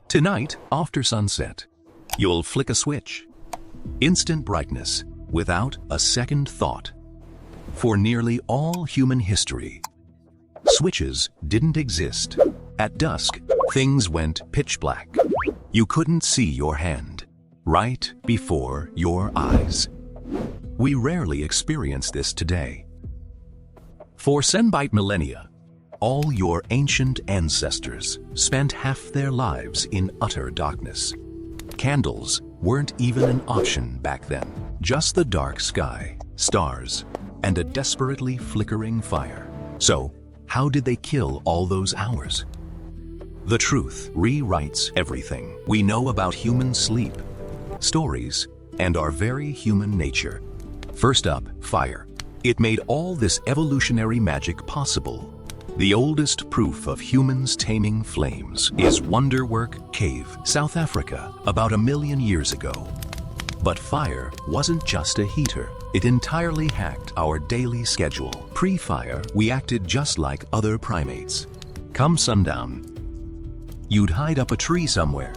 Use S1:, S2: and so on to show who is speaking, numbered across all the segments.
S1: Tonight, after sunset, you'll flick a switch. Instant brightness, without a second thought. For nearly all human history, switches didn't exist. At dusk, things went pitch black. You couldn't see your hand, right before your eyes. We rarely experience this today. For Cenobite millennia, all your ancient ancestors spent half their lives in utter darkness. Candles weren't even an option back then. Just the dark sky, stars, and a desperately flickering fire. So, how did they kill all those hours? The truth rewrites everything we know about human sleep, stories, and our very human nature. First up, fire. It made all this evolutionary magic possible. The oldest proof of humans taming flames is Wonderwork Cave, South Africa, about 1 million years ago. But fire wasn't just a heater. It entirely hacked our daily schedule. Pre-fire, we acted just like other primates. Come sundown, you'd hide up a tree somewhere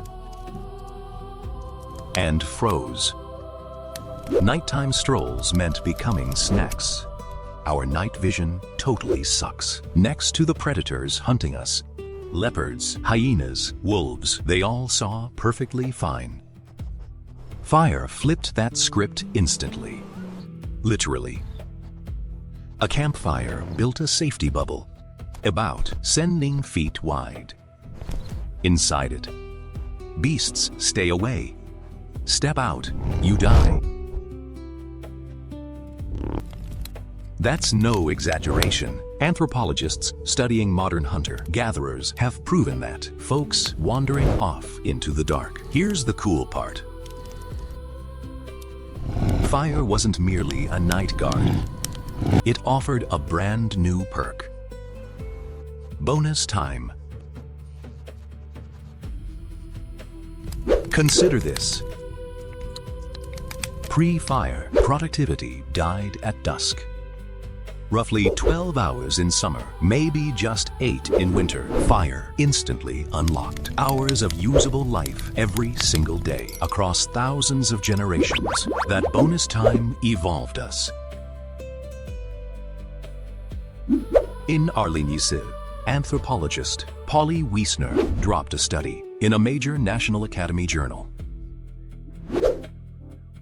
S1: and froze. Nighttime strolls meant becoming snacks. Our night vision totally sucks. Next to the predators hunting us, leopards, hyenas, wolves, they all saw perfectly fine. Fire flipped that script instantly. Literally. A campfire built a safety bubble, about 10 feet wide. Inside it, beasts stay away. Step out, you die. That's no exaggeration. Anthropologists studying modern hunter-gatherers have proven that. Folks wandering off into the dark. Here's the cool part. Fire wasn't merely a night guard. It offered a brand new perk. Bonus time. Consider this. Pre-fire, productivity died at dusk. Roughly 12 hours in summer, maybe just 8 in winter. Fire instantly unlocked hours of usable life every single day across thousands of generations. That bonus time evolved us. In Arlington, anthropologist Polly Wiesner dropped a study in a major National Academy journal.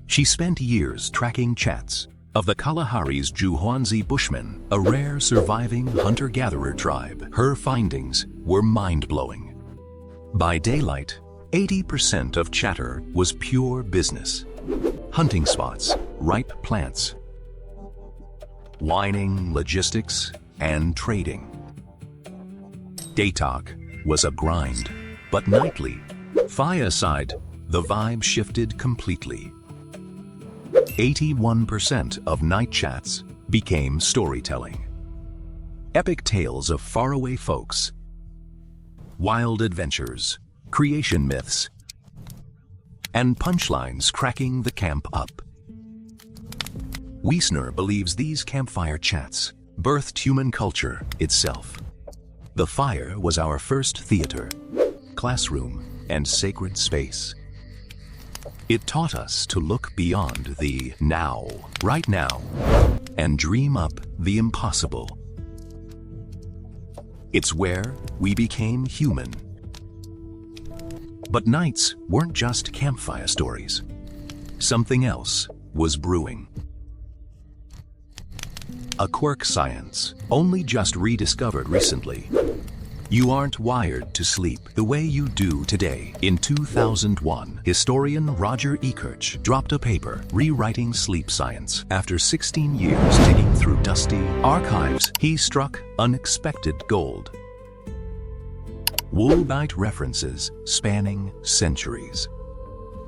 S1: She spent years tracking chats of the Kalahari's Juhwanzi Bushmen, a rare surviving hunter-gatherer tribe. Her findings were mind-blowing. By daylight, 80% of chatter was pure business. Hunting spots, ripe plants, whining, logistics, and trading. Day talk was a grind, but nightly, fireside, the vibe shifted completely. 81% of night chats became storytelling. Epic tales of faraway folks, wild adventures, creation myths, and punchlines cracking the camp up. Wiesner believes these campfire chats birthed human culture itself. The fire was our first theater, classroom, and sacred space. It taught us to look beyond the now, right now, and dream up the impossible. It's where we became human. But nights weren't just campfire stories. Something else was brewing. A quirk science, only just rediscovered recently. You aren't wired to sleep the way you do today. In 2001, historian Roger Ekirch dropped a paper rewriting sleep science. After 16 years digging through dusty archives, he struck unexpected gold. Woolbite references spanning centuries.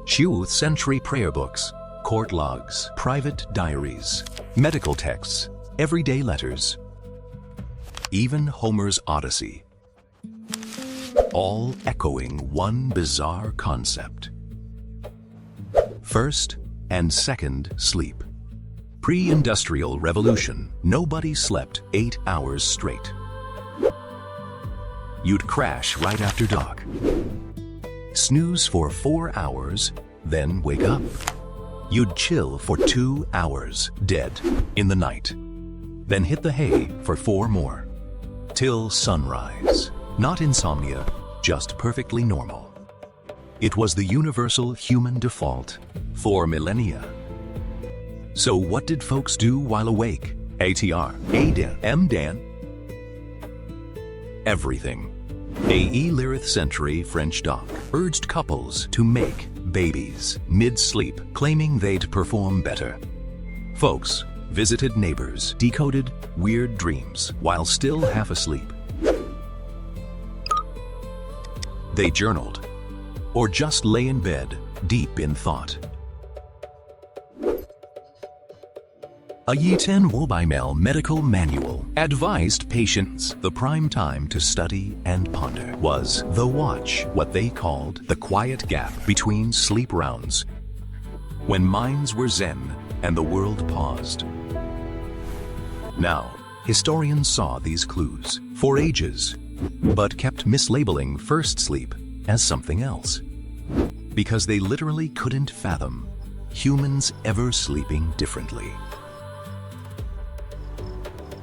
S1: 2th century prayer books, court logs, private diaries, medical texts, everyday letters, even Homer's Odyssey. All echoing one bizarre concept. First and second sleep. Pre-industrial revolution, nobody slept 8 hours straight. You'd crash right after dark. snooze for 4 hours, then wake up. You'd chill for 2 hours, dead, in the night. Then hit the hay for 4 more. Till sunrise. Not insomnia, just perfectly normal. It was the universal human default for millennia. So what did folks do while awake? ATR, ADAN, MDAN? Everything. A E-Lyrith century French doc urged couples to make babies mid-sleep, claiming they'd perform better. Folks visited neighbors, decoded weird dreams while still half asleep. They journaled, or just lay in bed, deep in thought. A Yiten Wobaimel medical manual advised patients the prime time to study and ponder was the watch, what they called the quiet gap between sleep rounds, when minds were zen and the world paused. Now, historians saw these clues for ages, but kept mislabeling first sleep as something else, because they literally couldn't fathom humans ever sleeping differently.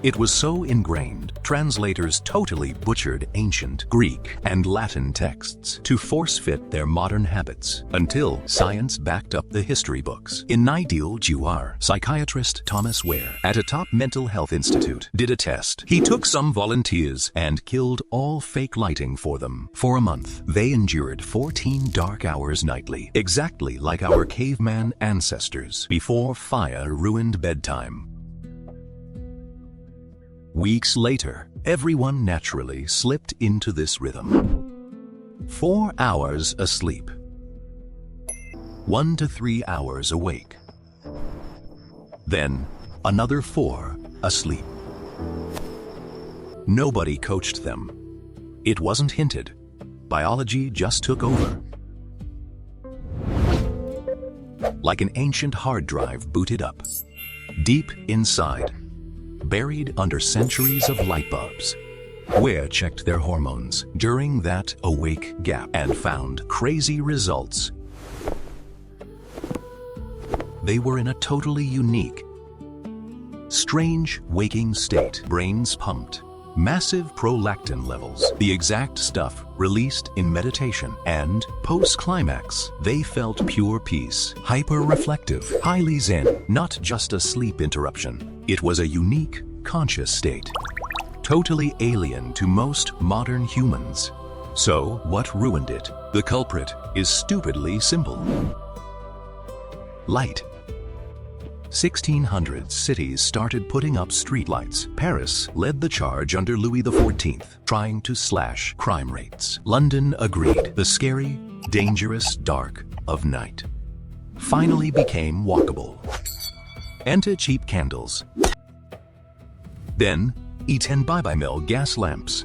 S1: It was so ingrained, translators totally butchered ancient Greek and Latin texts to force-fit their modern habits, until science backed up the history books. In Ideal Juar, psychiatrist Thomas Wehr at a top mental health institute did a test. He took some volunteers and killed all fake lighting for them. For a month, they endured 14 dark hours nightly, exactly like our caveman ancestors, before fire ruined bedtime. Weeks later, everyone naturally slipped into this rhythm. 4 hours asleep. 1 to 3 hours awake. Then, another 4 asleep. Nobody coached them. It wasn't hinted. Biology just took over. Like an ancient hard drive booted up. Deep inside, buried under centuries of light bulbs, Wehr checked their hormones during that awake gap and found crazy results. They were in a totally unique, strange waking state. Brains pumped, massive prolactin levels, the exact stuff released in meditation, and post-climax, they felt pure peace, hyper-reflective, highly zen, not just a sleep interruption. It was a unique, conscious state, totally alien to most modern humans. So, what ruined it? The culprit is stupidly simple. Light. 1600s cities started putting up streetlights. Paris led the charge under Louis XIV, trying to slash crime rates. London agreed. The scary, dangerous dark of night finally became walkable. Enter cheap candles. Then, E10 Bybymel gas lamps.